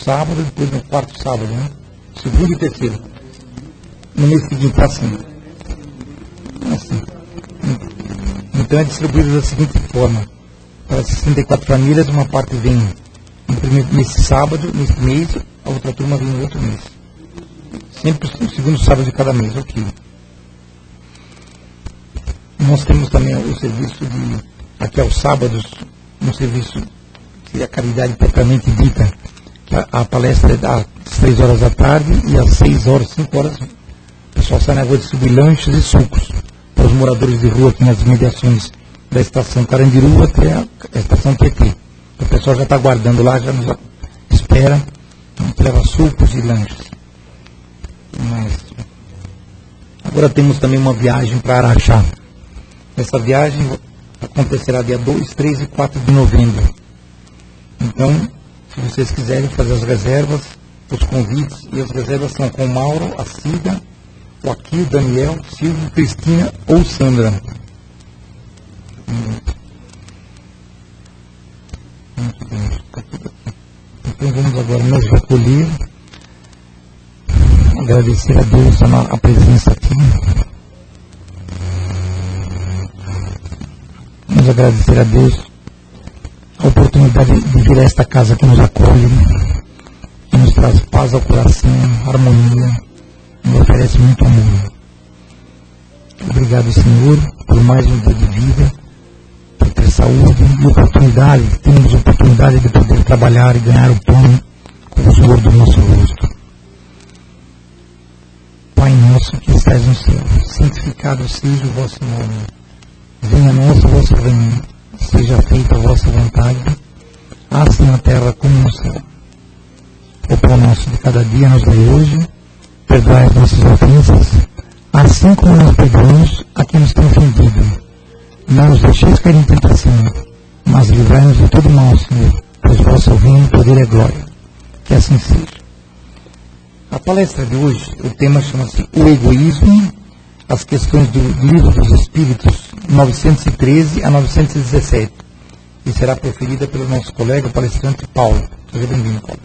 sábado, depois no quarto sábado, né? Segundo e terceiro. No mês seguinte, assim. Então é distribuído da seguinte forma: para 64 famílias, uma parte vem nesse sábado, nesse mês, a outra turma vem no outro mês. Sempre no segundo sábado de cada mês, ok. Nós temos também o serviço aqui aos sábados, um serviço que é a caridade propriamente dita, que a palestra é das 3 horas da tarde e às 6 horas, 5 horas, o pessoal sai na rua distribuir lanches e sucos para os moradores de rua aqui nas imediações da estação Carandiru até a estação PT. O pessoal já está aguardando lá, já nos espera, então leva sucos e lanches. Mas agora temos também uma viagem para Araxá. Essa viagem acontecerá dia 2, 3 e 4 de novembro. Então, se vocês quiserem fazer as reservas, os convites, e as reservas são com o Mauro, a Cida, o Aquil, Daniel, Silvio, Cristina ou Sandra. Muito bem. Então vamos agora nos recolher, agradecer a Deus a presença aqui. Vamos agradecer a Deus a oportunidade de vir a esta casa que nos acolhe, que nos traz paz ao coração, harmonia, nos oferece muito amor. Obrigado, Senhor, por mais um dia de vida, por ter saúde e oportunidade, temos oportunidade de poder trabalhar e ganhar o pão com o suor do nosso rosto. Pai nosso que estás no céu, santificado seja o vosso nome. Venha a nós o vosso reino, seja feita a vossa vontade, assim na terra como no céu. O pão nosso de cada dia nos dai hoje, perdoai as nossas ofensas, assim como nós perdoamos a quem nos tem ofendido. Não nos deixeis cair em tentação, mas livrai-nos de todo mal, Senhor, pois vosso é o reino, o poder e a glória. Que assim seja. A palestra de hoje, o tema chama-se O Egoísmo, as questões do Livro dos Espíritos, 913 a 917, e será proferida pelo nosso colega palestrante Paulo. Seja bem-vindo, Paulo.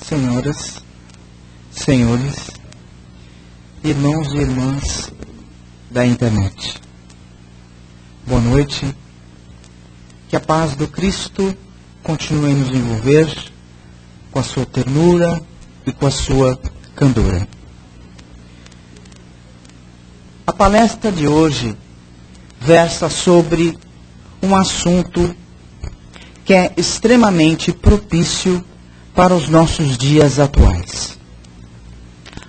Senhoras, senhores, irmãos e irmãs da internet, boa noite, que a paz do Cristo continue a nos envolver com a sua ternura e com a sua candura. A palestra de hoje versa sobre um assunto que é extremamente propício para os nossos dias atuais.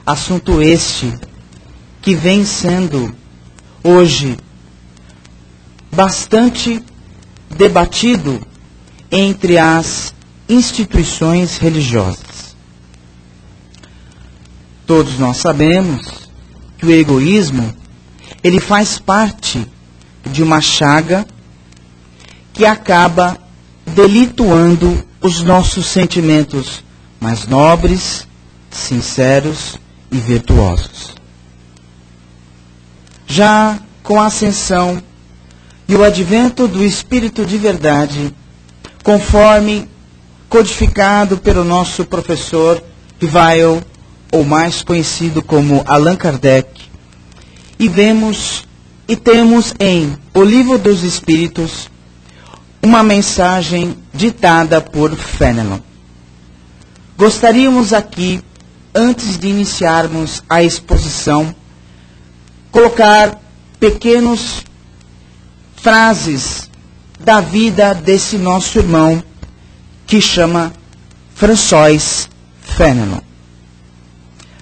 Assunto este que vem sendo hoje bastante debatido entre as instituições religiosas. Todos nós sabemos que o egoísmo, ele faz parte de uma chaga que acaba delituando os nossos sentimentos mais nobres, sinceros e virtuosos. Já com a ascensão e o advento do Espírito de Verdade, conforme codificado pelo nosso professor Ryle, ou mais conhecido como Allan Kardec, e temos em O Livro dos Espíritos uma mensagem ditada por Fénelon. Gostaríamos aqui, antes de iniciarmos a exposição, colocar pequenas frases da vida desse nosso irmão, que chama François Fénelon.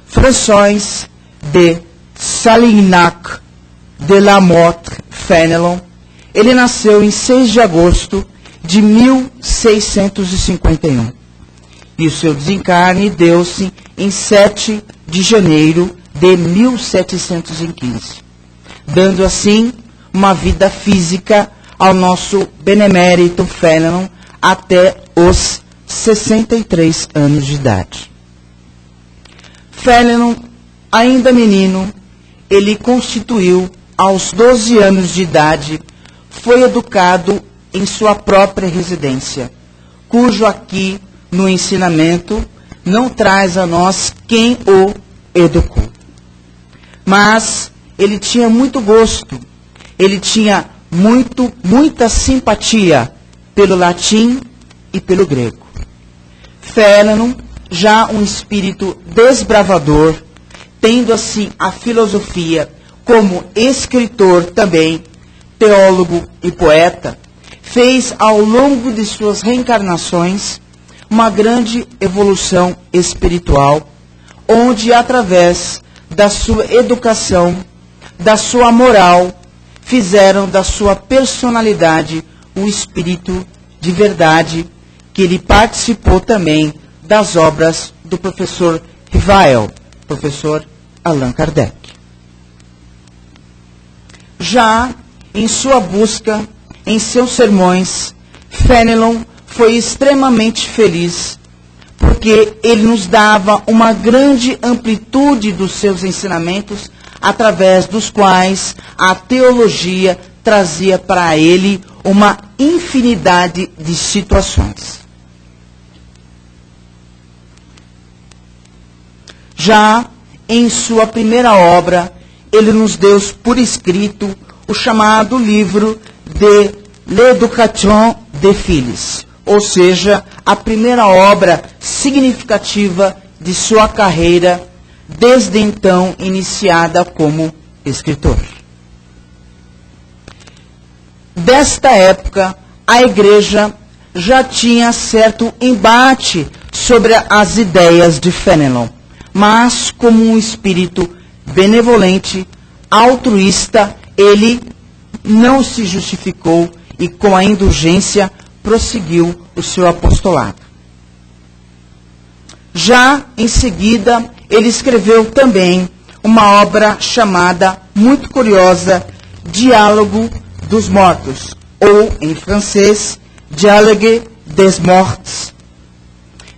François de Salignac de la Motte Fénelon, ele nasceu em 6 de agosto de 1651. E o seu desencarne deu-se em 7 de janeiro de 1715, dando assim uma vida física ao nosso benemérito Fénelon, até os 63 anos de idade. Fénelon, ainda menino, ele constituiu, aos 12 anos de idade, foi educado em sua própria residência, cujo aqui, no ensinamento, não traz a nós quem o educou. Mas ele tinha muito gosto, ele tinha muita simpatia pelo latim e pelo grego. Fénelon, já um espírito desbravador, tendo assim a filosofia como escritor também, teólogo e poeta, fez ao longo de suas reencarnações uma grande evolução espiritual, onde através da sua educação, da sua moral, fizeram da sua personalidade o espírito de verdade, que ele participou também das obras do professor Rivail, professor Allan Kardec. Já em sua busca, em seus sermões, Fénelon foi extremamente feliz, porque ele nos dava uma grande amplitude dos seus ensinamentos, através dos quais a teologia trazia para ele uma infinidade de situações. Já em sua primeira obra, ele nos deu por escrito o chamado livro de L'Éducation des Filles, ou seja, a primeira obra significativa de sua carreira, desde então iniciada como escritor. Desta época, a Igreja já tinha certo embate sobre as ideias de Fénelon, mas como um espírito benevolente, altruísta, ele não se justificou e com a indulgência prosseguiu o seu apostolado. Já em seguida, ele escreveu também uma obra chamada, muito curiosa, Diálogo dos Mortos, ou em francês, Dialogue des Morts.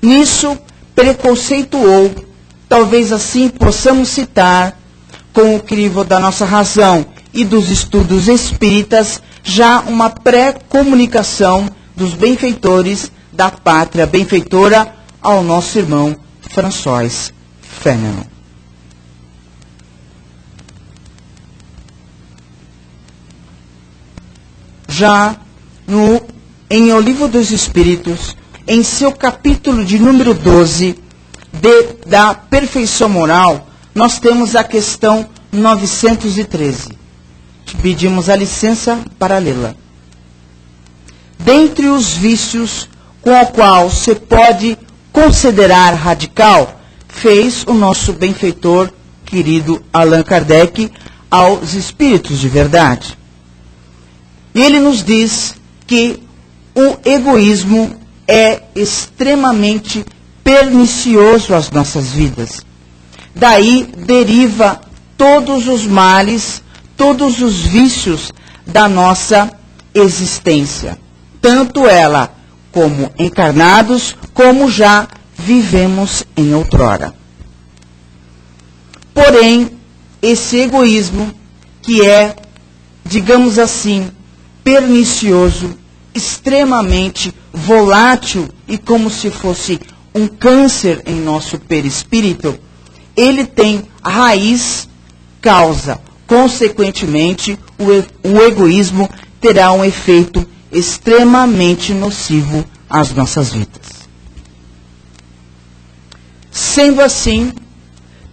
Nisso, preconceituou, talvez assim possamos citar, com o crivo da nossa razão e dos estudos espíritas, já uma pré-comunicação dos benfeitores da pátria benfeitora ao nosso irmão François Fénelon. Já em O Livro dos Espíritos, em seu capítulo de número 12, da perfeição moral, nós temos a questão 913. Pedimos a licença para lê-la. Dentre os vícios com o qual se pode considerar radical, fez o nosso benfeitor, querido Allan Kardec, aos espíritos de verdade. E ele nos diz que o egoísmo é extremamente pernicioso às nossas vidas. Daí deriva todos os males, todos os vícios da nossa existência. Tanto ela como encarnados, como já vivemos em outrora. Porém, esse egoísmo, que é, digamos assim, pernicioso, extremamente volátil e como se fosse um câncer em nosso perispírito, ele tem raiz, causa. Consequentemente, o egoísmo terá um efeito extremamente nocivo às nossas vidas. Sendo assim,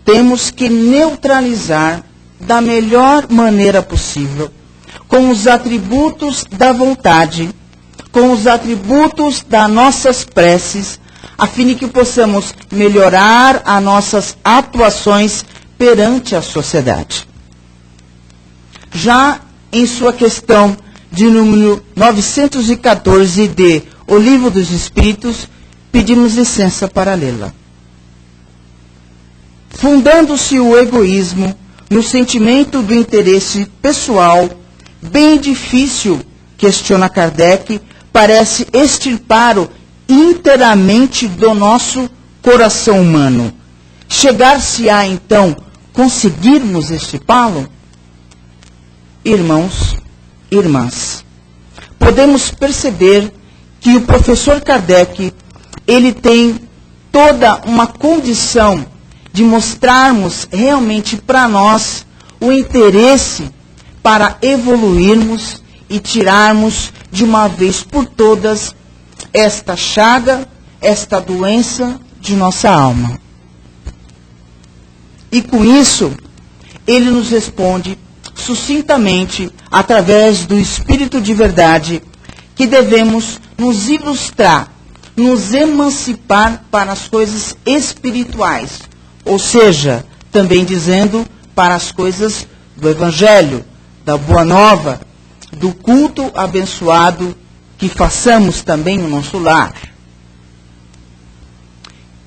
temos que neutralizar da melhor maneira possível, com os atributos da vontade, com os atributos das nossas preces, a fim de que possamos melhorar as nossas atuações perante a sociedade. Já em sua questão de número 914 de O Livro dos Espíritos, pedimos licença para lê-la. Fundando-se o egoísmo no sentimento do interesse pessoal, bem difícil, questiona Kardec, parece extirpar-o inteiramente do nosso coração humano. Chegar-se-á, então, conseguirmos extirpá-lo? Irmãos, irmãs, podemos perceber que o professor Kardec, ele tem toda uma condição de mostrarmos realmente para nós o interesse para evoluirmos e tirarmos de uma vez por todas esta chaga, esta doença de nossa alma. E com isso, ele nos responde sucintamente, através do Espírito de Verdade, que devemos nos ilustrar, nos emancipar para as coisas espirituais, ou seja, também dizendo para as coisas do Evangelho, da Boa Nova, do culto abençoado que façamos também no nosso lar.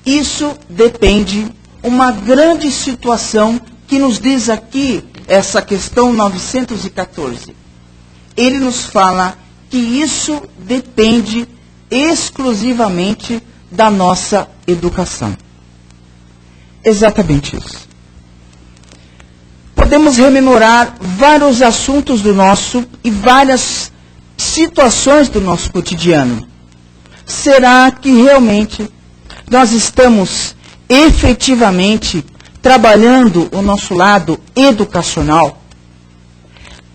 Isso depende uma grande situação que nos diz aqui essa questão 914. Ele nos fala que isso depende exclusivamente da nossa educação. Exatamente isso. Podemos rememorar vários assuntos do nosso e várias situações do nosso cotidiano. Será que realmente nós estamos efetivamente trabalhando o nosso lado educacional?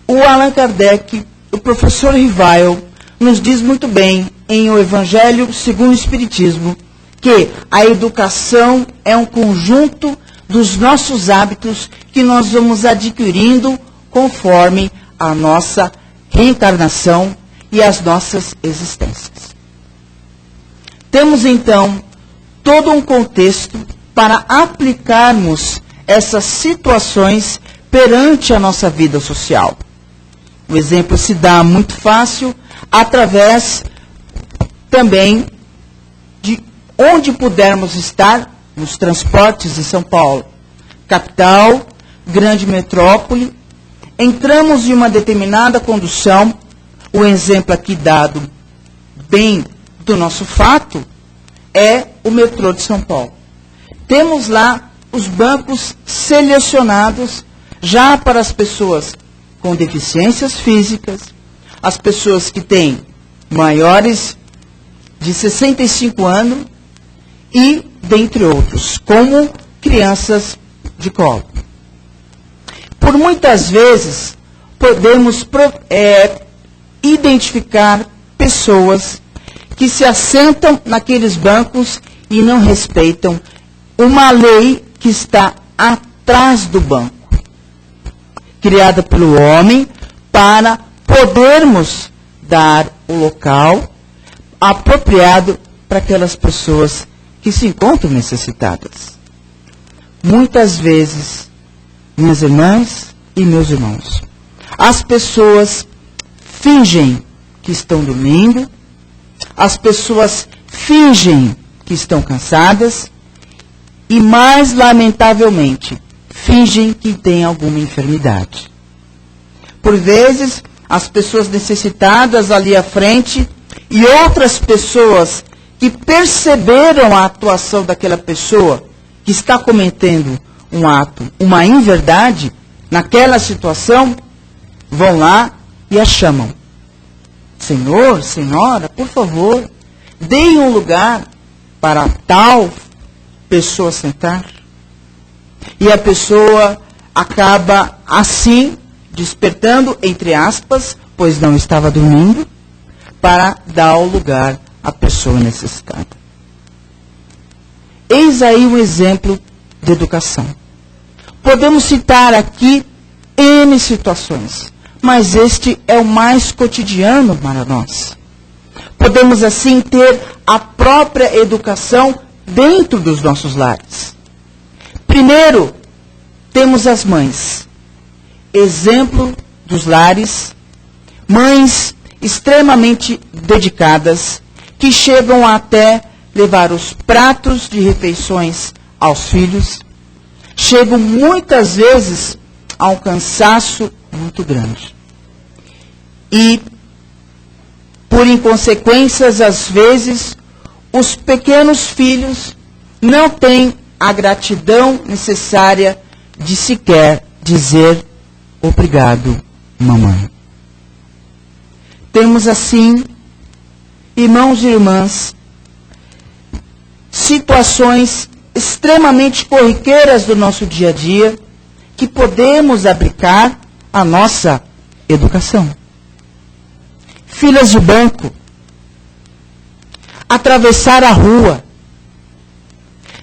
O Allan Kardec, o professor Rivail, nos diz muito bem em O Evangelho segundo o Espiritismo que a educação é um conjunto dos nossos hábitos que nós vamos adquirindo conforme a nossa reencarnação e as nossas existências. Temos então todo um contexto para aplicarmos essas situações perante a nossa vida social. O exemplo se dá muito fácil através também de onde pudermos estar nos transportes de São Paulo. Capital, grande metrópole, entramos em uma determinada condução, o exemplo aqui dado bem do nosso fato é o metrô de São Paulo. Temos lá os bancos selecionados já para as pessoas com deficiências físicas, as pessoas que têm maiores de 65 anos e, dentre outros, como crianças de colo. Por muitas vezes, podemos identificar pessoas que se assentam naqueles bancos e não respeitam uma lei que está atrás do banco, criada pelo homem para podermos dar o local apropriado para aquelas pessoas que se encontram necessitadas. Muitas vezes, minhas irmãs e meus irmãos, as pessoas fingem que estão dormindo, as pessoas fingem que estão cansadas e, mais lamentavelmente, fingem que têm alguma enfermidade. Por vezes, as pessoas necessitadas ali à frente e outras pessoas que perceberam a atuação daquela pessoa que está cometendo um ato, uma inverdade, naquela situação, vão lá e a chamam. Senhor, senhora, por favor, deem um lugar para tal pessoa sentar. E a pessoa acaba assim, despertando, entre aspas, pois não estava dormindo, para dar o lugar à pessoa necessitada. Eis aí um exemplo de educação. Podemos citar aqui N situações, mas este é o mais cotidiano para nós. Podemos assim ter a própria educação dentro dos nossos lares. Primeiro, temos as mães. Exemplo dos lares, mães extremamente dedicadas, que chegam até levar os pratos de refeições aos filhos, chegam muitas vezes a um cansaço muito grande. E Por inconsequências, às vezes, os pequenos filhos não têm a gratidão necessária de sequer dizer obrigado, mamãe. Temos assim, irmãos e irmãs, situações extremamente corriqueiras do nosso dia a dia que podemos aplicar à nossa educação. Filas de banco, atravessar a rua,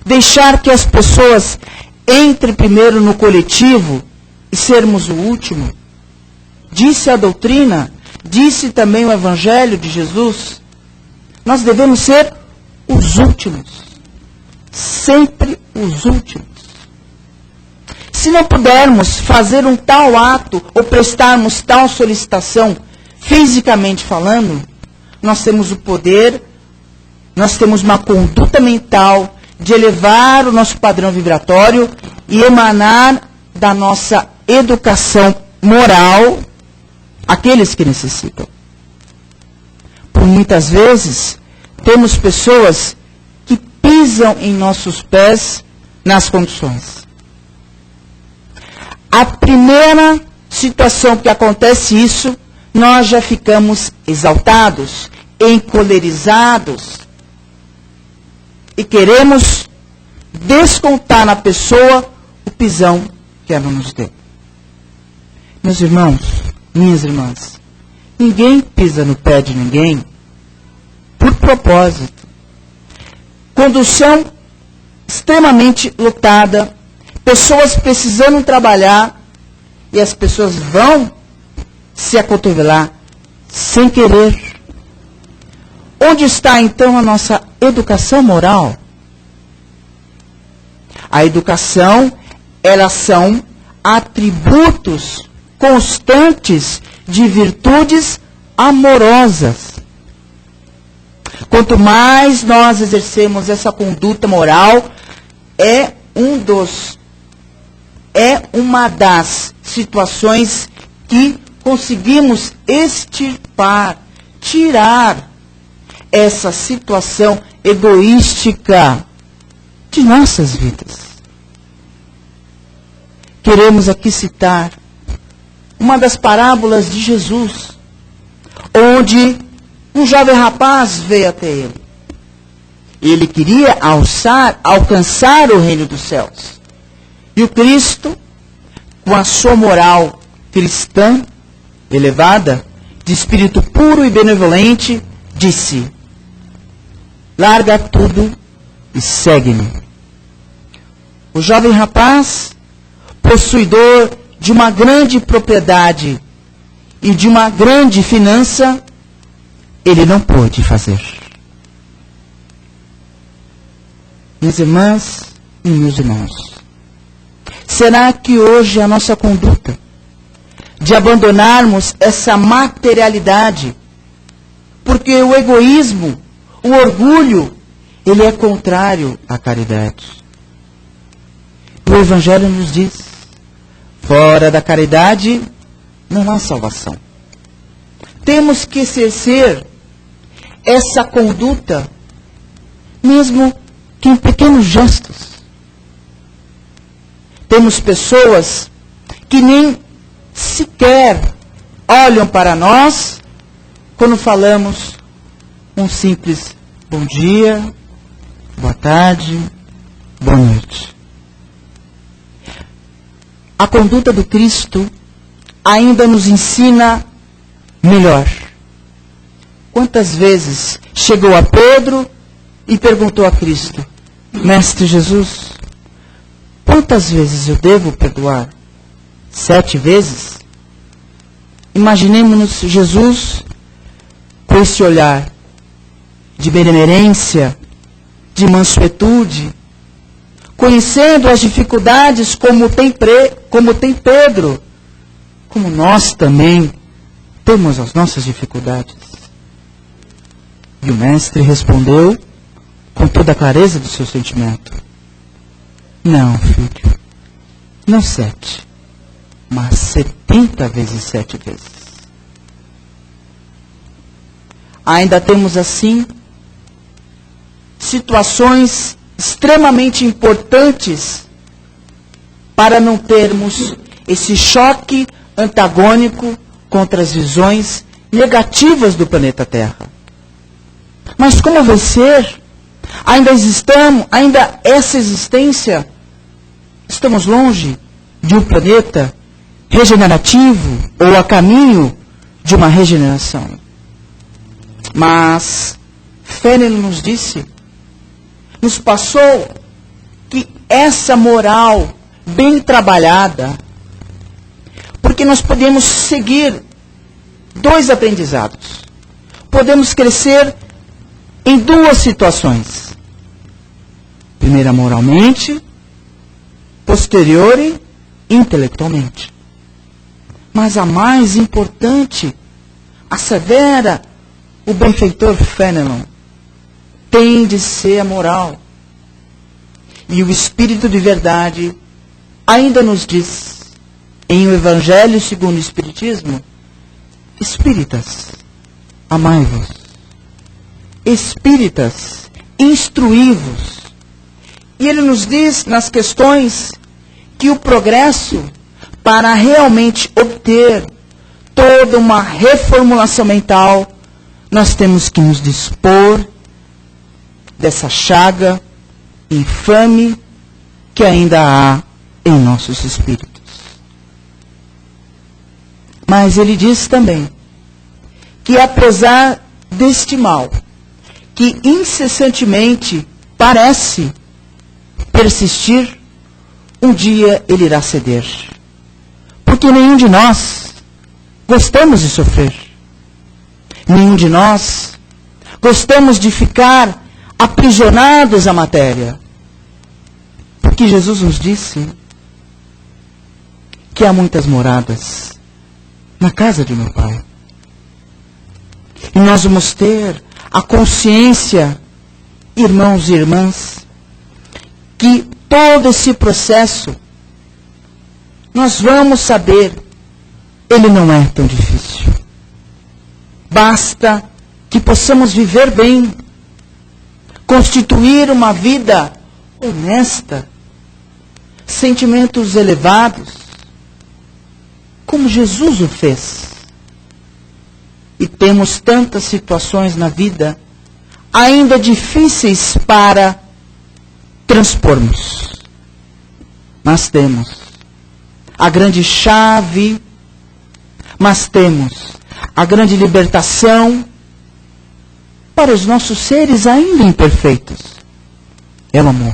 deixar que as pessoas entrem primeiro no coletivo e sermos o último. Disse a doutrina, disse também o Evangelho de Jesus, nós devemos ser os últimos, sempre os últimos. Se não pudermos fazer um tal ato ou prestarmos tal solicitação, fisicamente falando, nós temos o poder, nós temos uma conduta mental de elevar o nosso padrão vibratório e emanar da nossa educação moral aqueles que necessitam. Por muitas vezes, temos pessoas que pisam em nossos pés nas condições. A primeira situação que acontece isso, nós já ficamos exaltados, encolerizados e queremos descontar na pessoa o pisão que ela nos deu. Meus irmãos, minhas irmãs, ninguém pisa no pé de ninguém por propósito. Condução extremamente lotada, pessoas precisando trabalhar e as pessoas vão se acotovelar sem querer. Onde está então a nossa educação moral? A educação, elas são atributos constantes de virtudes amorosas. Quanto mais nós exercemos essa conduta moral, é uma das situações que conseguimos extirpar, tirar essa situação egoística de nossas vidas. Queremos aqui citar uma das parábolas de Jesus, onde um jovem rapaz veio até ele. Ele queria alcançar o reino dos céus. E o Cristo, com a sua moral cristã elevada, de espírito puro e benevolente, disse: larga tudo e segue-me. O jovem rapaz, possuidor de uma grande propriedade e de uma grande finança, ele não pôde fazer. Minhas irmãs e meus irmãos, será que hoje a nossa conduta de abandonarmos essa materialidade, porque o egoísmo, o orgulho, ele é contrário à caridade. O Evangelho nos diz: fora da caridade não há salvação. Temos que exercer essa conduta, mesmo que em pequenos gestos. Temos pessoas que nem sequer olham para nós quando falamos um simples bom dia, boa tarde, boa noite. A conduta do Cristo ainda nos ensina melhor. Quantas vezes chegou a Pedro e perguntou a Cristo: Mestre Jesus, quantas vezes eu devo perdoar? 7 vezes? Imaginemos Jesus com esse olhar de benemerência, de mansuetude, conhecendo as dificuldades como tem Pedro, como nós também temos as nossas dificuldades. E o Mestre respondeu com toda a clareza do seu sentimento: não, filho, não 7, mas 70 vezes 7 vezes. ainda temos assim situações extremamente importantes para não termos esse choque antagônico contra as visões negativas do planeta Terra. Mas como vencer? Ainda essa existência, estamos longe de um planeta regenerativo ou a caminho de uma regeneração. Mas Fenelon nos disse, nos passou que essa moral bem trabalhada, porque nós podemos seguir dois aprendizados. Podemos crescer em duas situações. Primeira, moralmente, posterior, intelectualmente. Mas a mais importante, assevera o benfeitor Fenelon, tem de ser a moral. E o Espírito de Verdade ainda nos diz, em o Evangelho segundo o Espiritismo, espíritas, amai-vos. Espíritas, instruí-vos. E ele nos diz nas questões que o progresso, para realmente obter toda uma reformulação mental, nós temos que nos dispor dessa chaga infame que ainda há em nossos espíritos. Mas ele diz também que apesar deste mal, que incessantemente parece persistir, um dia ele irá ceder. Porque nenhum de nós gostamos de sofrer. Nenhum de nós gostamos de ficar aprisionados à matéria. Porque Jesus nos disse que há muitas moradas na casa de meu Pai. E nós vamos ter a consciência, irmãos e irmãs, que todo esse processo, nós vamos saber, ele não é tão difícil. Basta que possamos viver bem, constituir uma vida honesta, sentimentos elevados, como Jesus o fez. E temos tantas situações na vida ainda difíceis para transpormos. Mas temos a grande chave, mas temos a grande libertação para os nossos seres ainda imperfeitos. É o amor.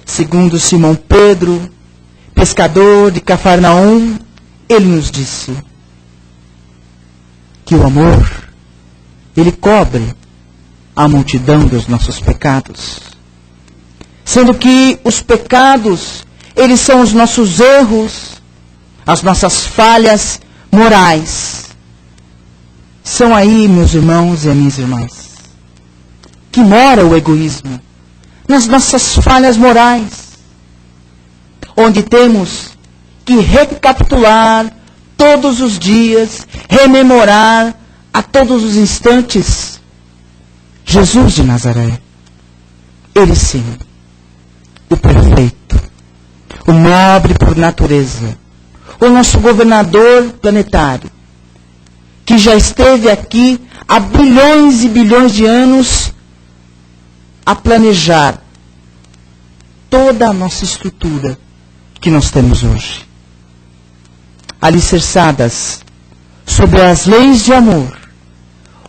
Segundo Simão Pedro, pescador de Cafarnaum, ele nos disse que o amor, ele cobre a multidão dos nossos pecados. Sendo que os pecados, eles são os nossos erros, as nossas falhas morais. São aí, meus irmãos e minhas irmãs, que mora o egoísmo, nas nossas falhas morais, onde temos que recapitular todos os dias, rememorar a todos os instantes Jesus de Nazaré. Ele sim, o perfeito, o nobre por natureza, o nosso governador planetário, que já esteve aqui há bilhões e bilhões de anos a planejar toda a nossa estrutura que nós temos hoje. Alicerçadas sobre as leis de amor,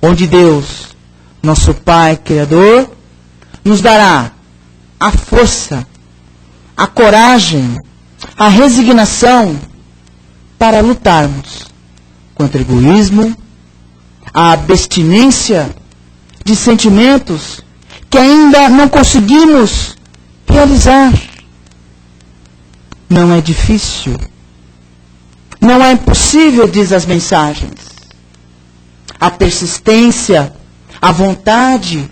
onde Deus, nosso Pai Criador, nos dará a força, a coragem, a resignação para lutarmos contra o egoísmo, a abstinência de sentimentos que ainda não conseguimos realizar. Não é difícil, não é impossível, diz as mensagens. A persistência, a vontade,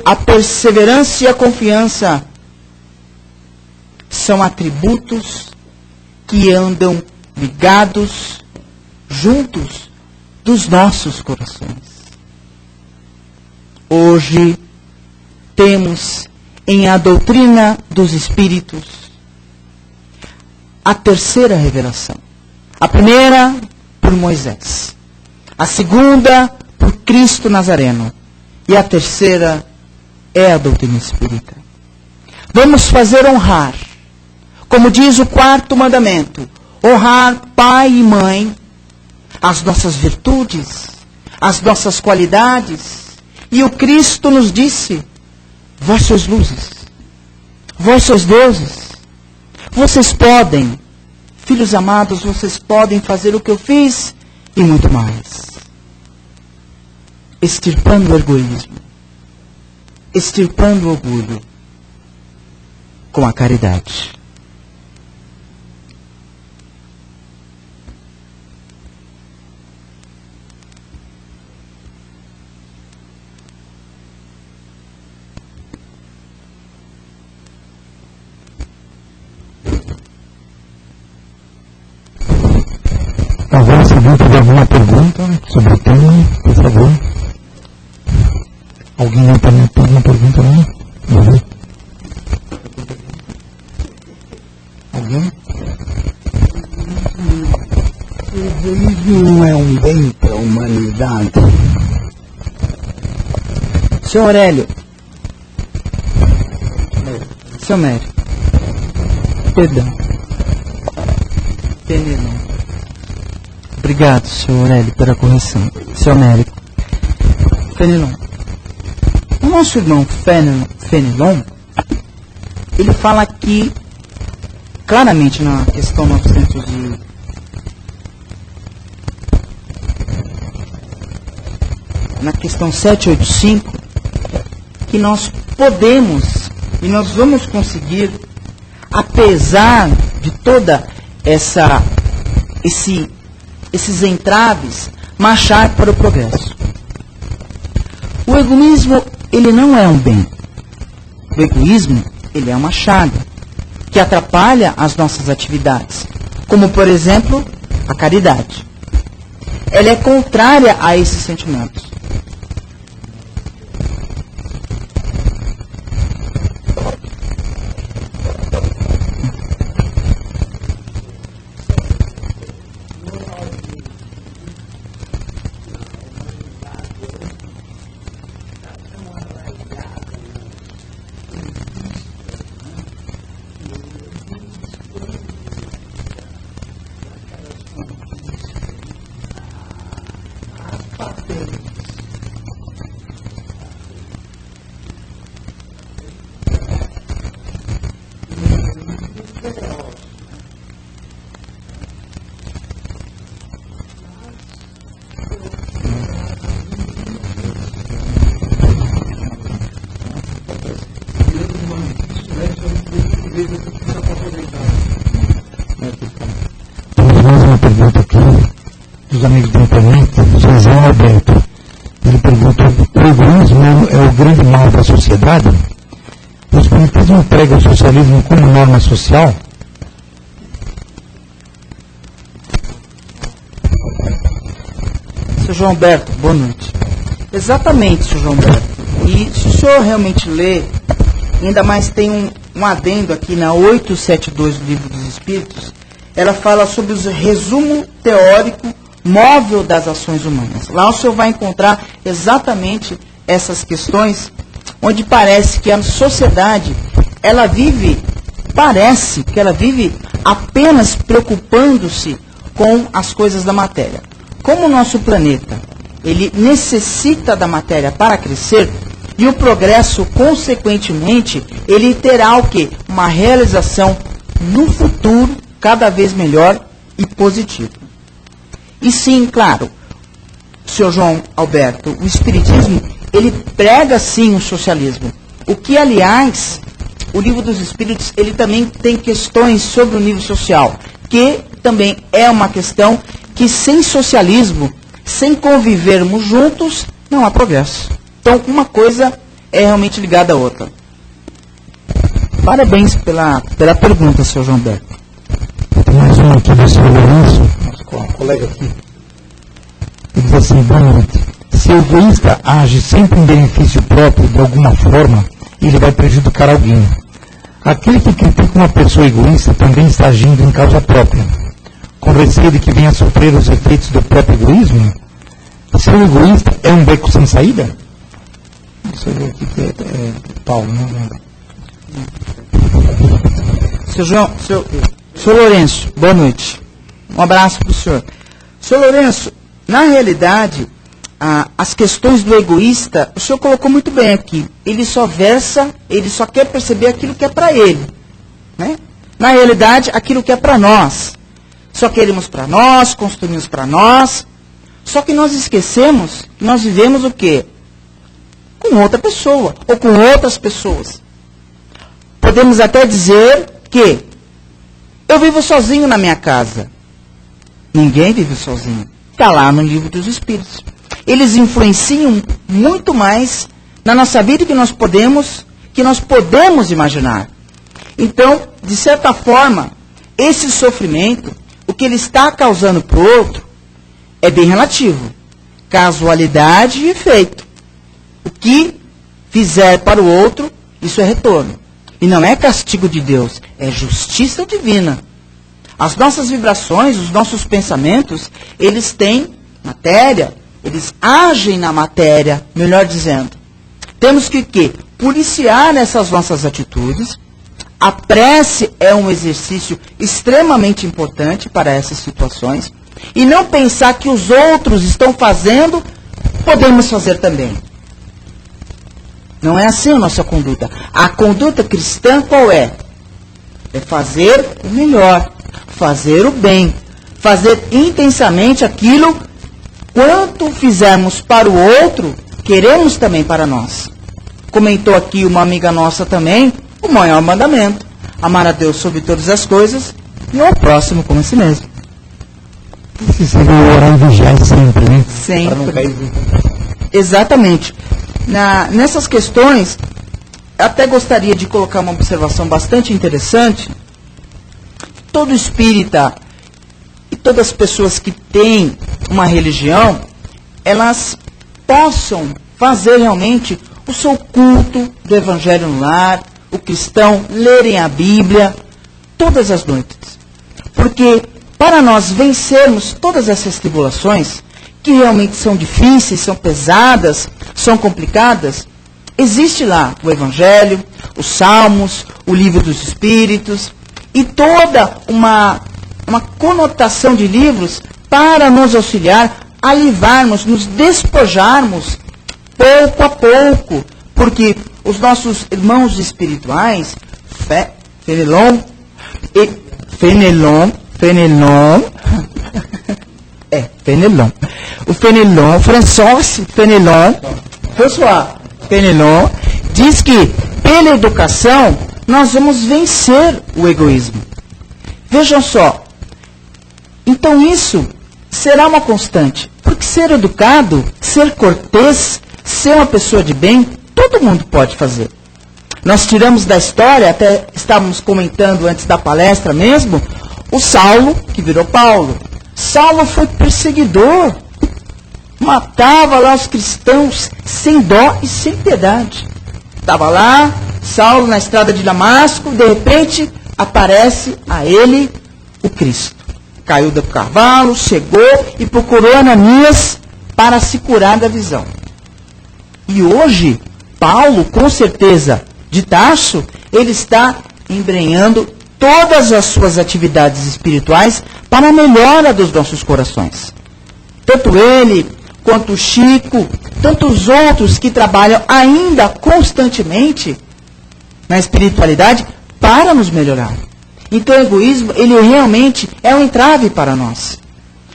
a perseverança e a confiança são atributos que andam ligados, juntos, dos nossos corações. Hoje temos em a doutrina dos Espíritos a terceira revelação. A primeira por Moisés, a segunda por Cristo Nazareno e a terceira é a doutrina espírita. Vamos fazer honrar, como diz o quarto mandamento, honrar pai e mãe, as nossas virtudes, as nossas qualidades. E o Cristo nos disse: vós sois luzes, vós sois deuses, vocês podem, filhos amados, vocês podem fazer o que eu fiz e muito mais. Extirpando o egoísmo, extirpando o orgulho, com a caridade. Agora, se alguém tiver alguma pergunta sobre o tema, por favor. Alguém não tem alguma pergunta, não? Não. Alguém? O egoísmo não é um bem para a humanidade. Senhor Aurélio. Seu Mério. Perdão. Fenelon. Obrigado, senhor Aurélio, pela correção. Seu Américo. Fenelon. O nosso irmão Fenelon, ele fala aqui, claramente na questão 900 na questão 785, que nós podemos e nós vamos conseguir, apesar de toda esses entraves, marchar para o progresso. O egoísmo, ele não é um bem. O egoísmo, ele é uma chaga que atrapalha as nossas atividades, como, por exemplo, a caridade. Ela é contrária a esses sentimentos. Temos mais uma pergunta aqui dos amigos da internet, do Sr. João Alberto. Ele pergunta: o egoísmo é o grande mal da sociedade? O Espiritismo prega o socialismo como norma social? Sr. João Alberto, boa noite. Exatamente, Sr. João Alberto. E se o senhor realmente lê, ainda mais tem um adendo aqui na 872 do Livro dos Espíritos, ela fala sobre o resumo teórico móvel das ações humanas. Lá o senhor vai encontrar exatamente essas questões, onde parece que a sociedade, parece que ela vive apenas preocupando-se com as coisas da matéria. Como o nosso planeta, ele necessita da matéria para crescer, e o progresso, consequentemente, ele terá o quê? Uma realização no futuro cada vez melhor e positiva. E sim, claro, Sr. João Alberto, o Espiritismo, ele prega sim o socialismo. O que, aliás, o Livro dos Espíritos, ele também tem questões sobre o nível social, que também é uma questão que sem socialismo, sem convivermos juntos, não há progresso. Então, uma coisa é realmente ligada à outra. Parabéns pela pergunta, Sr. João Alberto. Tem mais uma aqui do Sr. Lourenço, nosso colega aqui. Ele diz assim: boa noite. Se o egoísta age sempre em benefício próprio de alguma forma, ele vai prejudicar alguém. Aquele que critica uma pessoa egoísta também está agindo em causa própria, com receio de que venha a sofrer os efeitos do próprio egoísmo. Ser egoísta é um beco sem saída? Deixa eu ver aqui que é Paulo, não lembro. Seu João, seu Lourenço, boa noite. Um abraço para o senhor. Seu Lourenço, na realidade, as questões do egoísta, o senhor colocou muito bem aqui. Ele só quer perceber aquilo que é para ele. Né? Na realidade, aquilo que é para nós. Só queremos para nós, construímos para nós. Só que nós esquecemos que nós vivemos o quê? Com outra pessoa, ou com outras pessoas. Podemos até dizer que eu vivo sozinho na minha casa. Ninguém vive sozinho. Está lá no livro dos Espíritos. Eles influenciam muito mais na nossa vida que nós podemos imaginar. Então, de certa forma, esse sofrimento, o que ele está causando para o outro, é bem relativo. Casualidade e efeito. O que fizer para o outro, isso é retorno. E não é castigo de Deus, é justiça divina. As nossas vibrações, os nossos pensamentos, eles têm matéria, eles agem na matéria, melhor dizendo. Temos que policiar essas nossas atitudes. A prece é um exercício extremamente importante para essas situações. E não pensar que os outros estão fazendo, podemos fazer também. Não é assim a nossa conduta. A conduta cristã qual é? É fazer o melhor, fazer o bem, fazer intensamente aquilo. Quanto fizermos para o outro, queremos também para nós. Comentou aqui uma amiga nossa também, o maior mandamento: amar a Deus sobre todas as coisas e ao próximo como a si mesmo. Esse seria o orar e vigiar sempre, né? Sempre. Para não cair. Exatamente. Nessas questões, até gostaria de colocar uma observação bastante interessante. Todo espírita e todas as pessoas que têm uma religião, elas possam fazer realmente o seu culto do Evangelho no lar, o cristão lerem a Bíblia todas as noites. Porque para nós vencermos todas essas tribulações, que realmente são difíceis, são pesadas, são complicadas, existe lá o Evangelho, os Salmos, o Livro dos Espíritos, e toda uma conotação de livros para nos auxiliar a livrarmos, nos despojarmos pouco a pouco, porque os nossos irmãos espirituais, Fenelon, o Fenelon, François Fenelon, diz que pela educação nós vamos vencer o egoísmo. Vejam só, então isso será uma constante, porque ser educado, ser cortês, ser uma pessoa de bem, todo mundo pode fazer. Nós tiramos da história, até estávamos comentando antes da palestra mesmo, o Saulo, que virou Paulo. Saulo foi perseguidor, matava lá os cristãos sem dó e sem piedade. Estava lá, Saulo na estrada de Damasco, de repente aparece a ele o Cristo. Caiu do cavalo, chegou e procurou Ananias para se curar da visão. E hoje, Paulo, com certeza, de Tarso, ele está embrenhando todas as suas atividades espirituais para a melhora dos nossos corações. Tanto ele, quanto o Chico, tantos outros que trabalham ainda constantemente na espiritualidade para nos melhorar. Então o egoísmo, ele realmente é um entrave para nós.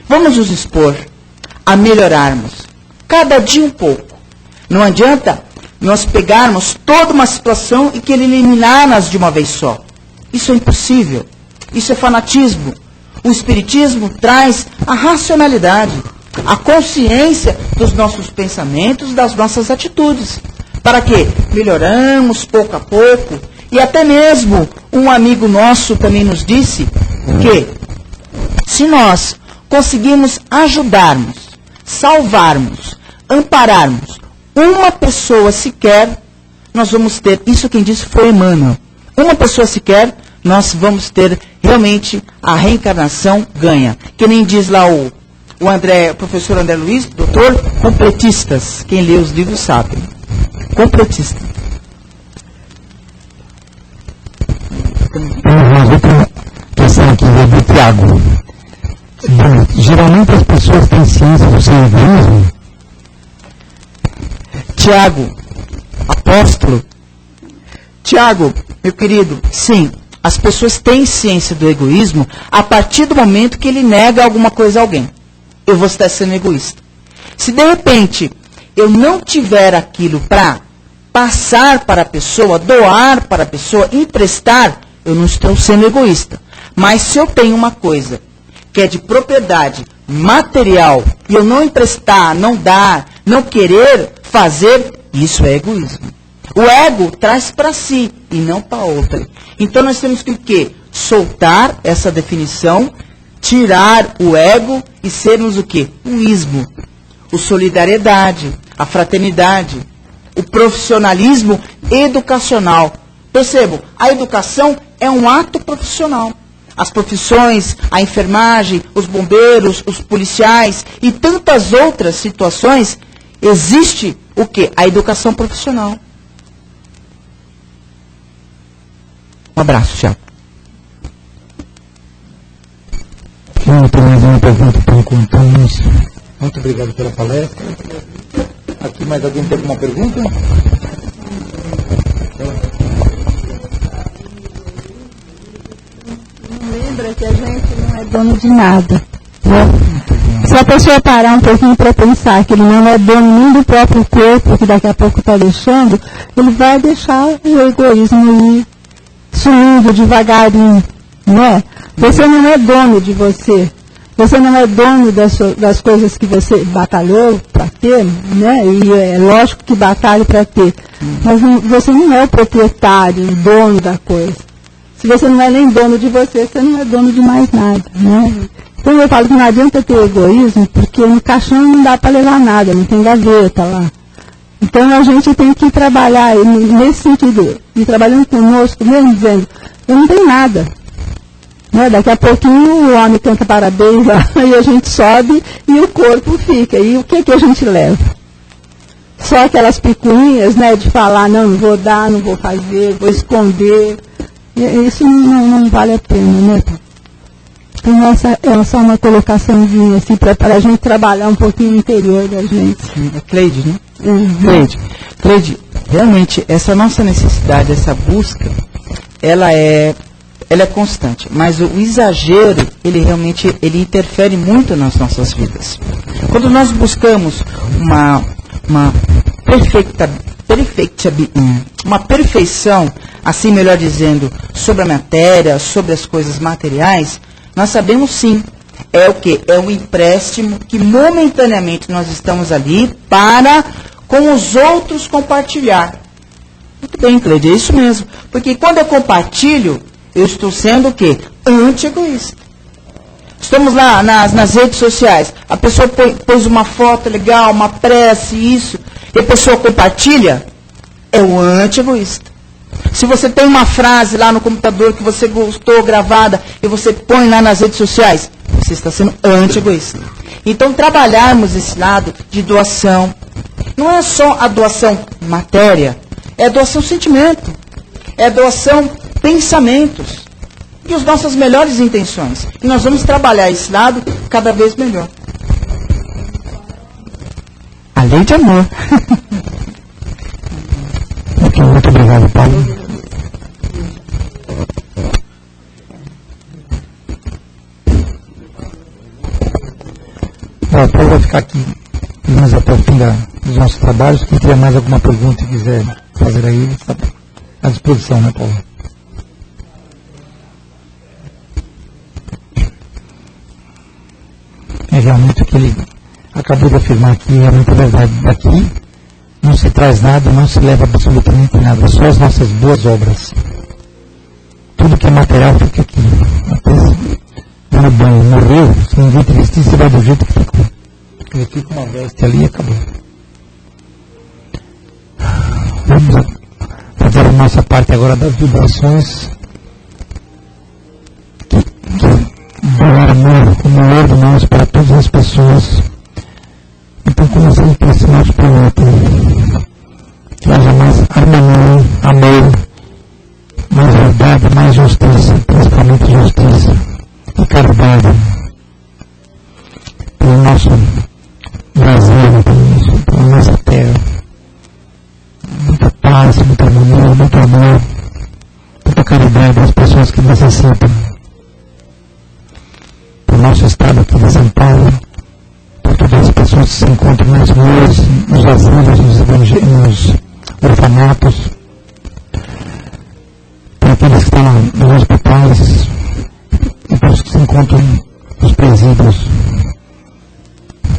Vamos nos expor a melhorarmos, cada dia um pouco. Não adianta nós pegarmos toda uma situação e querer eliminá-las de uma vez só. Isso é impossível. Isso é fanatismo. O Espiritismo traz a racionalidade, a consciência dos nossos pensamentos, das nossas atitudes. Para que melhoramos pouco a pouco. E até mesmo um amigo nosso também nos disse que se nós conseguirmos ajudarmos salvarmos, ampararmos uma pessoa sequer, nós vamos ter, isso quem disse foi Emmanuel, uma pessoa sequer, nós vamos ter realmente a reencarnação ganha. Que nem diz lá o professor André Luiz, doutor, completistas. Quem lê os livros sabe. Completista. Uma outra questão aqui do Tiago. Geralmente as pessoas têm ciência do seu egoísmo. Tiago, apóstolo. Tiago, meu querido, sim, as pessoas têm ciência do egoísmo a partir do momento que ele nega alguma coisa a alguém. Eu vou estar sendo egoísta. Se de repente eu não tiver aquilo para passar para a pessoa, doar para a pessoa, emprestar, eu não estou sendo egoísta. Mas se eu tenho uma coisa que é de propriedade material e eu não emprestar, não dar, não querer fazer, isso é egoísmo. O ego traz para si e não para outra. Então nós temos que o quê? Soltar essa definição, tirar o ego e sermos o quê? O ismo, o solidariedade, a fraternidade, o profissionalismo educacional. Percebam, a educação é um ato profissional. As profissões, a enfermagem, os bombeiros, os policiais e tantas outras situações, existe o quê? A educação profissional. Um abraço, Tiago. Não tem mais uma pergunta por enquanto. Muito obrigado pela palestra. Aqui mais alguém tem alguma pergunta? Lembra que a gente não é dono de nada. Né? Se a pessoa parar um pouquinho para pensar que ele não é dono nem do próprio corpo, que daqui a pouco está deixando, ele vai deixar o egoísmo ir sumindo devagarinho, né? Você não é dono de você. Você não é dono das coisas que você batalhou para ter, né? E é lógico que batalha para ter. Mas você não é o proprietário, o dono da coisa. Se você não é nem dono de você, você não é dono de mais nada, né? Então eu falo que não adianta ter egoísmo, porque no caixão não dá para levar nada, não tem gaveta lá. Então a gente tem que trabalhar nesse sentido, e trabalhando conosco, mesmo dizendo, eu não tenho nada. Né? Daqui a pouquinho o homem canta parabéns lá, e a gente sobe e o corpo fica. E o que a gente leva? Só aquelas picuinhas, né, de falar, não vou dar, não vou fazer, vou esconder. Isso não vale a pena, né? Então essa é só uma colocaçãozinha assim, para a gente trabalhar um pouquinho o interior da gente. Cleide, né? Cleide, realmente essa nossa necessidade, essa busca, ela é constante, mas o exagero, ele realmente interfere muito nas nossas vidas. Quando nós buscamos uma perfeição, assim melhor dizendo, sobre a matéria, sobre as coisas materiais, nós sabemos sim, é o quê? É um empréstimo que momentaneamente nós estamos ali para com os outros compartilhar. Muito bem, Cleide, é isso mesmo. Porque quando eu compartilho, eu estou sendo o quê? Anti-egoísta. Estamos lá nas redes sociais, a pessoa pôs uma foto legal, uma prece, isso, e a pessoa compartilha, é o anti-egoísta. Se você tem uma frase lá no computador que você gostou, gravada, e você põe lá nas redes sociais, você está sendo anti-egoísta. Então, trabalharmos esse lado de doação, não é só a doação matéria, é a doação sentimento, é a doação pensamentos e as nossas melhores intenções. E nós vamos trabalhar esse lado cada vez melhor. A lei de amor. Ok, muito obrigado, Paulo. O Paulo vai ficar aqui até o fim dos nossos trabalhos. Quem tiver mais alguma pergunta e quiser fazer aí, está à disposição, né, Paulo? É realmente o que ele acabou de afirmar aqui, é muita verdade. Daqui não se traz nada, não se leva absolutamente nada, só as nossas boas obras. Tudo que é material fica aqui. Até no banho, morreu, se ninguém te vestir, você vai do jeito que ficou. sacrifica uma veste ali e acabou. Vamos fazer a nossa parte agora das vibrações que doar amor, o melhor de nós para todas as pessoas. Então comecemos por esse nosso planeta, que haja mais harmonia, amor, mais verdade, mais justiça, principalmente justiça e caridade pelo nosso Brasil, pela nossa terra. Muita paz, muita harmonia, muito amor, muita caridade às pessoas que necessitam. Para o nosso estado aqui de São Paulo, para todas as pessoas que se encontram nas ruas, nos asilos, nos orfanatos, para aqueles que estão nos hospitais e para os que se encontram nos presídios.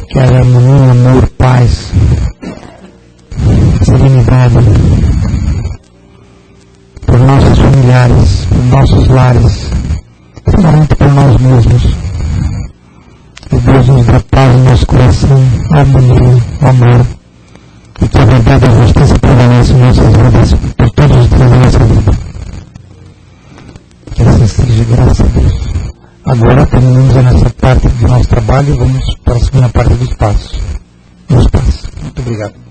Que haja harmonia, amor, paz, serenidade por nossos familiares, por nossos lares, finalmente por nós mesmos. Que Deus nos dê paz no nosso coração, harmonia, amor, e que a verdade e a justiça prevaleça em nossas vidas por todos os dias da nossa vida. Que assim seja, graças a Deus. Agora terminamos nessa parte do nosso trabalho e vamos para a segunda parte dos passos. Muito obrigado.